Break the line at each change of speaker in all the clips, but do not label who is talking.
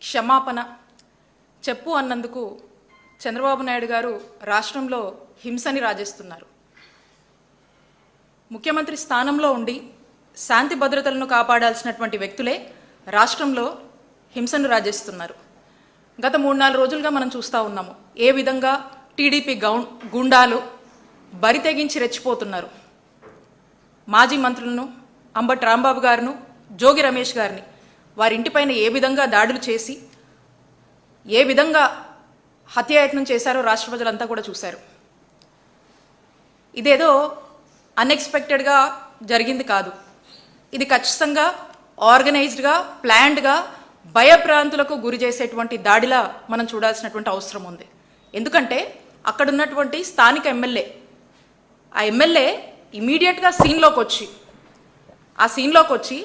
క్షమాపణ చెప్పు అన్నందుకు చంద్రబాబు నాయుడు గారు రాష్ట్రంలో హింసని రాజేస్తున్నారు. ముఖ్యమంత్రి స్థానంలో ఉండి శాంతి భద్రతలను కాపాడాల్సినటువంటి వ్యక్తులే రాష్ట్రంలో హింసను రాజేస్తున్నారు. గత 3-4 రోజులుగా మనం చూస్తూ ఉన్నాము ఏ విధంగా టీడీపీ గుండాలు బరి తెగించి రెచ్చిపోతున్నారు. మాజీ మంత్రులను అంబటి రాంబాబు గారును జోగి రమేష్ గారిని వారి ఇంటిపైన ఏ విధంగా దాడులు చేసి ఏ విధంగా హత్యాయత్నం చేశారో రాష్ట్ర ప్రజలంతా కూడా చూశారు. ఇదేదో అన్ఎక్స్పెక్టెడ్గా జరిగింది కాదు. ఇది ఖచ్చితంగా ఆర్గనైజ్డ్గా ప్లాన్డ్గా భయభ్రాంతులకు గురి చేసేటువంటి దాడిలా మనం చూడాల్సినటువంటి అవసరం ఉంది. ఎందుకంటే అక్కడ ఉన్నటువంటి స్థానిక ఎమ్మెల్యే ఆ ఎమ్మెల్యే ఇమీడియట్గా సీన్లోకి వచ్చి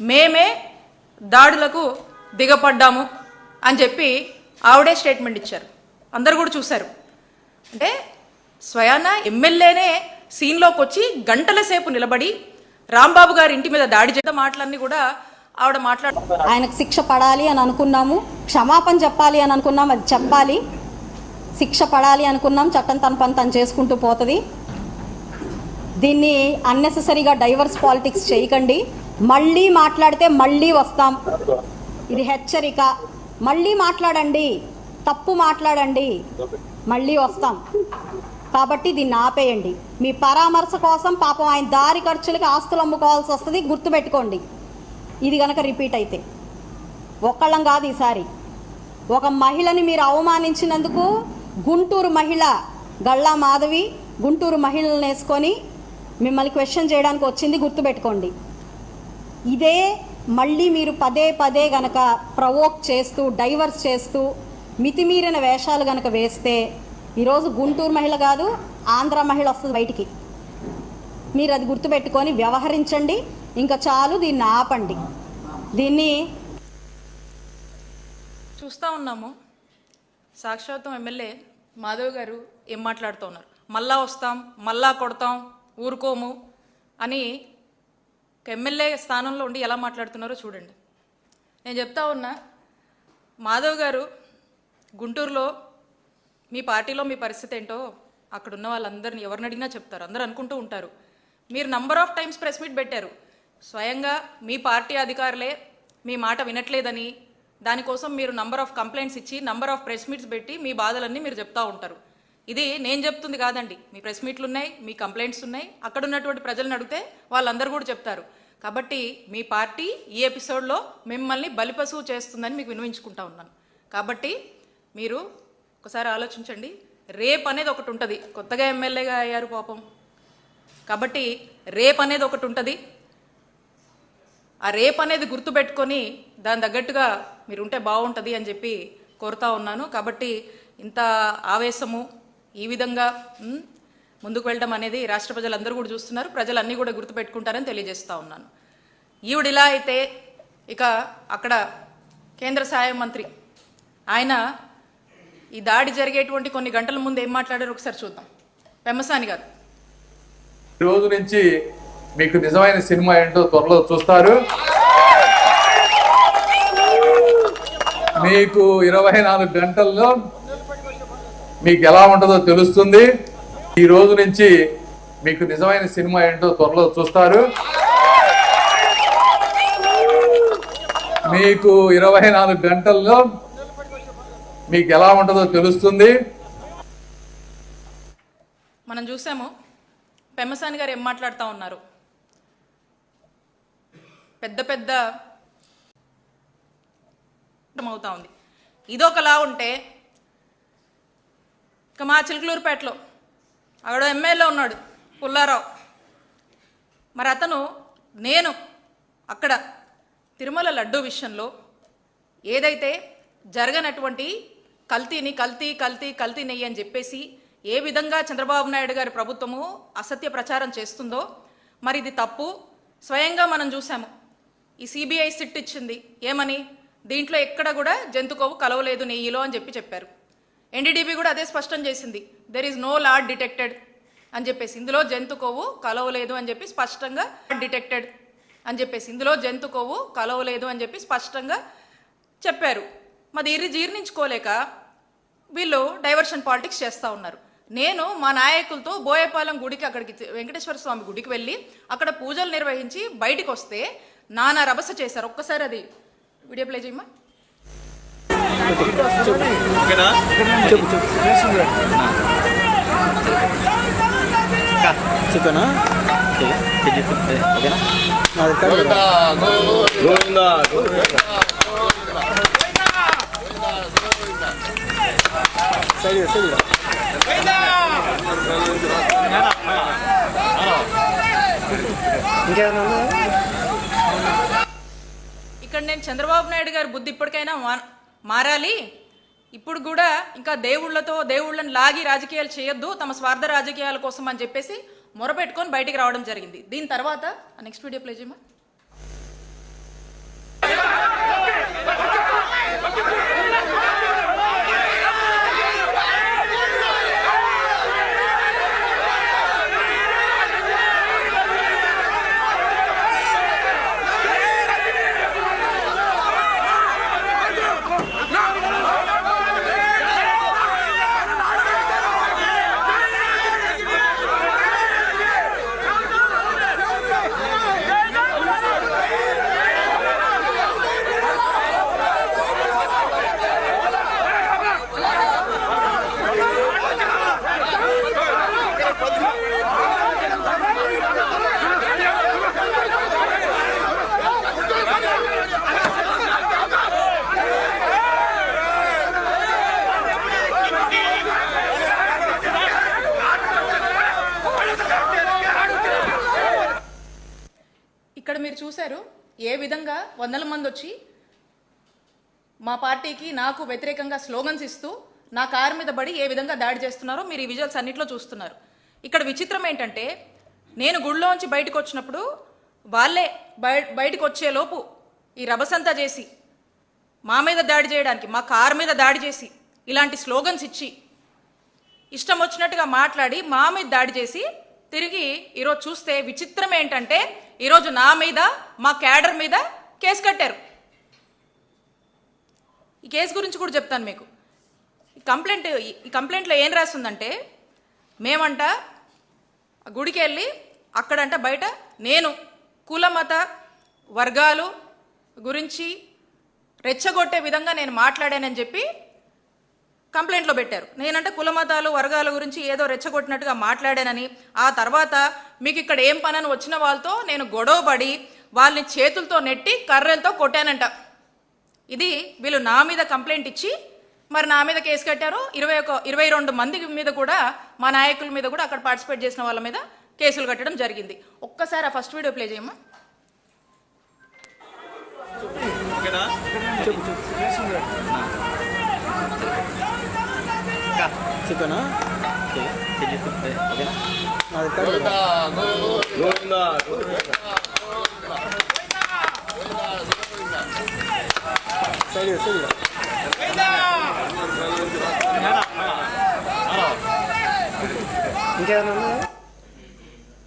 మేమే దాడులకు దిగపడ్డాము అని చెప్పి ఆవిడే స్టేట్మెంట్ ఇచ్చారు. అందరు కూడా చూశారు. అంటే స్వయాన ఎమ్మెల్యేనే సీన్లోకి వచ్చి గంటల సేపు నిలబడి రాంబాబు గారి ఇంటి మీద దాడి చేత మాటలన్నీ కూడా ఆవిడ
ఆయనకు శిక్ష పడాలి అని అనుకున్నాము, క్షమాపణ చెప్పాలి అని అనుకున్నాం, అది చెప్పాలి. శిక్ష పడాలి అనుకున్నాం, చట్టం తన పని తను చేసుకుంటూ పోతుంది. దీన్ని అన్నెసెసరీగా డైవర్స్ పాలిటిక్స్ చేయకండి. మళ్ళీ మాట్లాడితే మళ్ళీ వస్తాం, ఇది హెచ్చరిక. మళ్ళీ మాట్లాడండి, తప్పు మాట్లాడండి, మళ్ళీ వస్తాం. కాబట్టి దీన్ని ఆపేయండి. మీ పరామర్శ కోసం పాపం ఆయన దారి ఖర్చులకి ఆస్తులు అమ్ముకోవాల్సి వస్తుంది, గుర్తుపెట్టుకోండి. ఇది కనుక రిపీట్ అయితే ఒక్కళ్ళం కాదు, ఈసారి ఒక మహిళని మీరు అవమానించినందుకు గుంటూరు మహిళ గళ్ళా మాధవి గుంటూరు మహిళలను వేసుకొని మిమ్మల్ని క్వశ్చన్ చేయడానికి వచ్చింది, గుర్తుపెట్టుకోండి. ఇదే మళ్ళీ మీరు పదే పదే గనక ప్రవోక్ చేస్తూ డైవర్స్ చేస్తూ మితిమీరిన వేషాలు గనక వేస్తే ఈరోజు గుంటూరు మహిళ కాదు ఆంధ్ర మహిళ వస్తుంది బయటికి. మీరు అది గుర్తుపెట్టుకొని వ్యవహరించండి. ఇంకా చాలు, దీన్ని ఆపండి. దీన్ని
చూస్తూ ఉన్నాము. సాక్షాత్తం ఎమ్మెల్యే మాధవ్ గారు ఏం మాట్లాడుతూ ఉన్నారు, మళ్ళా వస్తాం, మళ్ళా కొడతాం, ఊరుకోము అని ఎమ్మెల్యే స్థానంలో ఉండి ఎలా మాట్లాడుతున్నారో చూడండి. నేను చెప్తా ఉన్నా, మాధవ్ గారు గుంటూరులో మీ పార్టీలో మీ పరిస్థితి ఏంటో అక్కడ ఉన్న వాళ్ళందరినీ ఎవరిని అడిగినా చెప్తారు, అందరూ అనుకుంటూ ఉంటారు. మీరు number of times press meet పెట్టారు. స్వయంగా మీ పార్టీ అధికారులే మీ మాట వినట్లేదని దానికోసం మీరు నంబర్ ఆఫ్ కంప్లైంట్స్ ఇచ్చి నంబర్ ఆఫ్ ప్రెస్ మీట్స్ పెట్టి మీ బాధలన్నీ మీరు చెప్తా ఉంటారు. ఇది నేను చెప్తుంది కాదండి, మీ ప్రెస్ మీట్లు ఉన్నాయి, మీ కంప్లైంట్స్ ఉన్నాయి. అక్కడ ఉన్నటువంటి ప్రజలను అడిగితే వాళ్ళందరూ కూడా చెప్తారు. కాబట్టి మీ పార్టీ ఈ ఎపిసోడ్లో మిమ్మల్ని బలిపశువు చేస్తుందని మీకు వినిపించుకుంటా ఉన్నాను. కాబట్టి మీరు ఒకసారి ఆలోచించండి. రేప్ అనేది ఒకటి ఉంటుంది, కొత్తగా ఎమ్మెల్యేగా అయ్యారు పాపం. కాబట్టి రేప్ అనేది ఒకటి ఉంటుంది. ఆ రేప్ అనేది గుర్తుపెట్టుకొని దాని తగ్గట్టుగా మీరు ఉంటే బాగుంటుంది అని చెప్పి కోరుతా ఉన్నాను. కాబట్టి ఇంత ఆవేశము ఈ విధంగా ముందుకు వెళ్ళడం అనేది రాష్ట్ర ప్రజలందరూ కూడా చూస్తున్నారు, ప్రజలన్నీ కూడా గుర్తుపెట్టుకుంటారని తెలియజేస్తూ ఉన్నాను. ఈవిడిలా అయితే ఇక అక్కడ కేంద్ర సహాయ మంత్రి ఆయన ఈ దాడి జరిగేటువంటి కొన్ని గంటల ముందు ఏం మాట్లాడారు ఒకసారి చూద్దాం. పెమ్మసాని గారు,
ఈ రోజు నుంచి మీకు నిజమైన సినిమా ఏంటో త్వరలో చూస్తారు. మీకు 24 గంటల్లో మీకు ఎలా ఉంటుందో తెలుస్తుంది. ఈ రోజు నుంచి మీకు నిజమైన సినిమా ఏంటో త్వరలో చూస్తారు. మీకు 24 గంటల్లో మీకు ఎలా ఉంటుందో తెలుస్తుంది.
మనం చూసాము పెమ్మసాని గారు ఏం మాట్లాడుతూ ఉన్నారు. పెద్ద పెద్ద అవుతా ఉంది. ఇదొకలా ఉంటే ఇక మా చిలుకలూరుపేటలో అక్కడ ఎమ్మెల్యే ఉన్నాడు పుల్లారావు. మరి అతను నేను అక్కడ తిరుమల లడ్డూ విషయంలో ఏదైతే జరగనటువంటి కల్తీ కల్తీ నెయ్యి అని చెప్పేసి ఏ విధంగా చంద్రబాబు నాయుడు గారి ప్రభుత్వము అసత్య ప్రచారం చేస్తుందో, మరి ఇది తప్పు. స్వయంగా మనం చూసాము, ఈ సిబిఐ సిట్ ఇచ్చింది ఏమని, దీంట్లో ఎక్కడ కూడా జంతుకోవు కలవలేదు నెయ్యిలో అని చెప్పారు. ఎన్డీడీబీ కూడా అదే స్పష్టం చేసింది, there is no load detected అని చెప్పేసి, ఇందులో జంతుకోవు కలవలేదు అని చెప్పి స్పష్టంగా డిటెక్టెడ్ అని చెప్పేసి, ఇందులో జంతుకోవు కలవలేదు అని చెప్పి స్పష్టంగా చెప్పారు. మాది జీర్ణించుకోలేక వీళ్ళు డైవర్షన్ పాలిటిక్స్ చేస్తూ ఉన్నారు. నేను మా నాయకులతో బోయపాలెం గుడికి, అక్కడికి వెంకటేశ్వర స్వామి గుడికి వెళ్ళి అక్కడ పూజలు నిర్వహించి బయటికి వస్తే నానా రభస చేశారు. ఒక్కసారి అది వీడియో ప్లే చేయమ్మా.
చెప్పనా
ఇక్కడ నేను చంద్రబాబు నాయుడు గారి బుద్ధి ఇప్పటికైనా మారాలి. ఇప్పుడు కూడా ఇంకా దేవుళ్ళని లాగి రాజకీయాలు చేయొద్దు, తమ స్వార్థ రాజకీయాల కోసం అని చెప్పేసి మొరపెట్టుకొని బయటికి రావడం జరిగింది. దీని తర్వాత నెక్స్ట్ వీడియో ప్లే చేయమా. ఇక్కడ మీరు చూశారు ఏ విధంగా వందల మంది వచ్చి మా పార్టీకి నాకు వ్యతిరేకంగా స్లోగన్స్ ఇస్తూ నా కారు మీద పడి ఏ విధంగా దాడి చేస్తున్నారో మీరు ఈ విజువల్స్ అన్నింటిలో చూస్తున్నారు. ఇక్కడ విచిత్రం ఏంటంటే నేను గుడిలోంచి బయటకు వచ్చినప్పుడు వాళ్ళే బయటకు వచ్చేలోపు ఈ రభసంతా చేసి మా మీద దాడి చేయడానికి, మా కారు మీద దాడి చేసి ఇలాంటి స్లోగన్స్ ఇచ్చి ఇష్టం వచ్చినట్టుగా మాట్లాడి మా మీద దాడి చేసి తిరిగి ఈరోజు చూస్తే విచిత్రం ఏంటంటే ఈరోజు నా మీద, మా క్యాడర్ మీద కేసు కట్టారు. ఈ కేసు గురించి కూడా చెప్తాను మీకు. ఈ కంప్లైంట్లో ఏం రాస్తుందంటే మేమంట గుడికి వెళ్ళి అక్కడంట బయట నేను కుల మత వర్గాలు గురించి రెచ్చగొట్టే విధంగా నేను మాట్లాడానని చెప్పి కంప్లైంట్లో పెట్టారు. నేనంటే కుల మతాలు వర్గాల గురించి ఏదో రెచ్చగొట్టినట్టుగా మాట్లాడానని, ఆ తర్వాత మీకు ఇక్కడ ఏం పనని వచ్చిన వాళ్ళతో నేను గొడవపడి వాళ్ళని చేతులతో నెట్టి కర్రలతో కొట్టానంట. ఇది వీళ్ళు నా మీద కంప్లైంట్ ఇచ్చి మరి నా మీద కేసు కట్టారు. 22 మంది మీద కూడా, మా నాయకుల మీద కూడా, అక్కడ పార్టిసిపేట్ చేసిన వాళ్ళ మీద కేసులు కట్టడం జరిగింది. ఒక్కసారి ఆ ఫస్ట్ వీడియో ప్లే చేయమ్మా.
చెప్పనా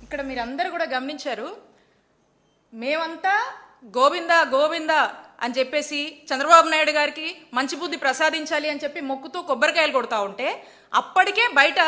ఇక్కడ మీరందరూ కూడా గమనించారు. మేమంతా గోవిందా గోవిందా అని చెప్పేసి చంద్రబాబు నాయుడు గారికి మంచి బుద్ధి ప్రసాదించాలి అని చెప్పి మొక్కుతూ కొబ్బరికాయలు కొడతా ఉంటే అప్పటికే బయట